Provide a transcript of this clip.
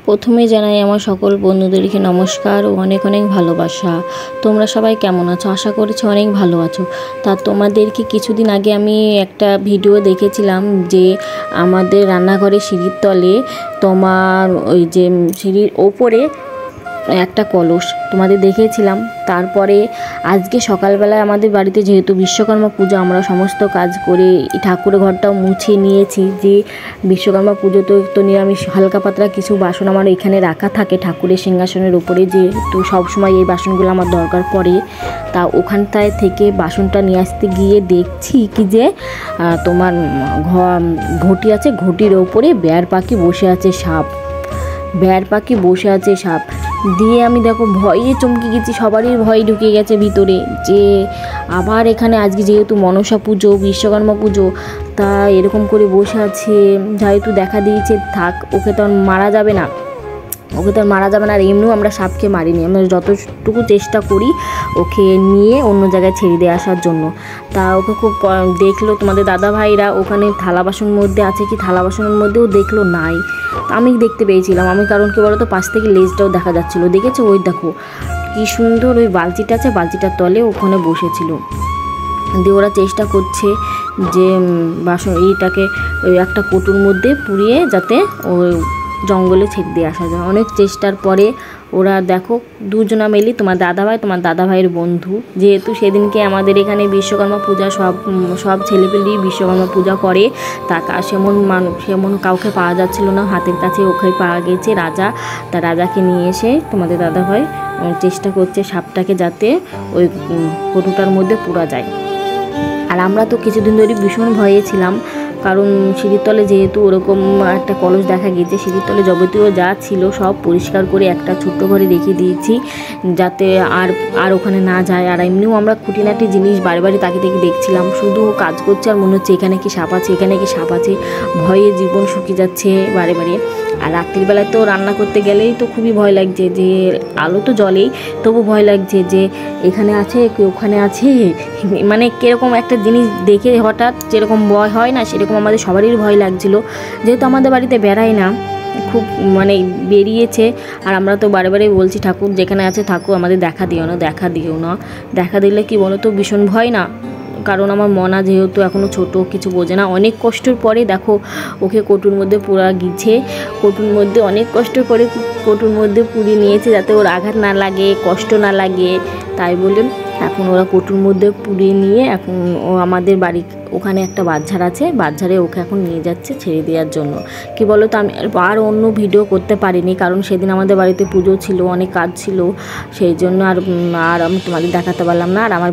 প্রথমে জানাই আমার সকল বন্ধুদেরকে নমস্কার ও অনেক অনেক ভালোবাসা। তোমরা সবাই কেমন আছো? আশা করছি অনেক ভালো আছো। তা তোমাদেরকে কিছুদিন আগে আমি একটা ভিডিও দেখেছিলাম যে আমাদের রান্নাঘরে সিঁড়ির তলে তোমার ওই যে সিঁড়ির ওপরে একটা কলস তোমাদের দেখিয়েছিলাম। তারপরে আজকে সকালবেলায় আমাদের বাড়িতে যেহেতু বিশ্বকর্মা পুজো, আমরা সমস্ত কাজ করে ঠাকুরের ঘরটাও মুছে নিয়েছি। যে বিশ্বকর্মা পুজো তো নিরামিষ হালকা পাতলা কিছু বাসন আমার এখানে রাখা থাকে ঠাকুরের সিংহাসনের উপরে, যেহেতু সবসময় এই বাসনগুলো আমার দরকার পড়ে। তা ওখানটায় থেকে বাসনটা নিয়ে আসতে গিয়ে দেখছি কি যে তোমার ঘটি আছে, ঘটির ওপরে বেয়ার পাখি বসে আছে, সাপ দিয়ে আমি দেখো ভয়ে চমকে গেছি, সবারই ভয় ঢুকে গেছে ভিতরে যে আবার এখানে আজকে যেহেতু মনসা পুজো বিশ্বকর্মা পুজো, তা এরকম করে বসে আছে। যেহেতু দেখা দিয়েছে থাক, ওকে তো আর মারা যাবে না। আর এমনিও আমরা সাপকে মারিনি, আমরা যতটুকু চেষ্টা করি ওকে নিয়ে অন্য জায়গায় ছেড়ে দিয়ে আসার জন্য। তা ওকে খুব দেখলো তোমাদের দাদা ভাইরা ওখানে থালা বাসনের মধ্যে আছে কি, থালা বাসনের মধ্যেও দেখলো নাই। আমি দেখতে পেয়েছিলাম, কারণ কি বলতো পাশ থেকে লেজটাও দেখা যাচ্ছিলো, দেখেছো? ওই দেখো কি সুন্দর ওই বালতিটা আছে, বালতিটার তলে ওখানে বসেছিল। দিয়ে ওরা চেষ্টা করছে যে বাসন এইটাকে ওই একটা কৌটোর মধ্যে পুড়িয়ে যাতে ওই জঙ্গলে ছেড়ে দিয়ে আসা যায়। অনেক চেষ্টার পরে ওরা দেখো দুজনা মিলি, তোমার দাদা ভাইয়ের বন্ধু, যেহেতু সেদিনকে আমাদের এখানে বিশ্বকর্মা পূজা সব ছেলেপেলেই বিশ্বকর্মা পূজা করে, তা সেমন কাউকে পাওয়া যাচ্ছিল না, হাতের কাছে ওকে পাওয়া গেছে রাজা। তা রাজাকে নিয়ে এসে তোমাদের দাদা ভাই চেষ্টা করছে সাপটাকে যাতে ওই কৌটোটার মধ্যে পুরা যায়। আর আমরা তো কিছুদিন ধরে ভীষণ ভয়ে ছিলাম, কারণ সিঁড়ির তলে যেহেতু ওরকম একটা কলস দেখা গিয়েছে, সিঁড়ির তলে যাবতীয় যা ছিল সব পরিষ্কার করে একটা ছোট্ট ঘরে রেখে দিয়েছি যাতে আর ওখানে না যায়। আর এমনিও আমরা খুঁটিনাটি জিনিস বারে তাকিয়ে দেখছিলাম, শুধু কাজ করছে আর মনে হচ্ছে এখানে কি সাপ আছে, ভয়ে জীবন শুকিয়ে যাচ্ছে বারে। আর রাত্রিবেলায় তো রান্না করতে গেলেই তো খুবই ভয় লাগছে, যে আলো তো জ্বলেই তবু ভয় লাগছে যে এখানে আছে কি ওখানে আছে, মানে কীরকম একটা জিনিস দেখে হঠাৎ যেরকম ভয় হয় না, সেরকম আমাদের সবারই ভয় লাগছিল। যেহেতু আমাদের বাড়িতে বেড়ায় না, খুব বেরিয়েছে। আর আমরা তো বারে বলছি ঠাকুর যেখানে আছে ঠাকুর আমাদের দেখা দিও না, দেখা দিলে কি বলো তো ভীষণ ভয় না। কারণ আমার মনা যেহেতু এখনও ছোট, কিছু বোঝে না। অনেক কষ্টের পরে দেখো ওকে কৌটোর মধ্যে পুরা গিয়েছে, অনেক কষ্ট করে কৌটোর মধ্যে পুড়িয়ে নিয়েছে যাতে ওর আঘাত না লাগে, কষ্ট না লাগে। তাই বলে এখন ওরা কৌটোর মধ্যে পুড়িয়ে নিয়ে এখন ও আমাদের বাড়ি ওখানে একটা বাচ্চার আছে, বাচ্চারে ওকে এখন নিয়ে যাচ্ছে ছেড়ে দেওয়ার জন্য। কি বলো তো আমি আর অন্য ভিডিও করতে পারিনি, কারণ সেদিন আমাদের বাড়িতে পুজো ছিল, অনেক কাজ ছিল, সেই জন্য আর আমি তোমাদের দেখাতে পারলাম না। আর আমার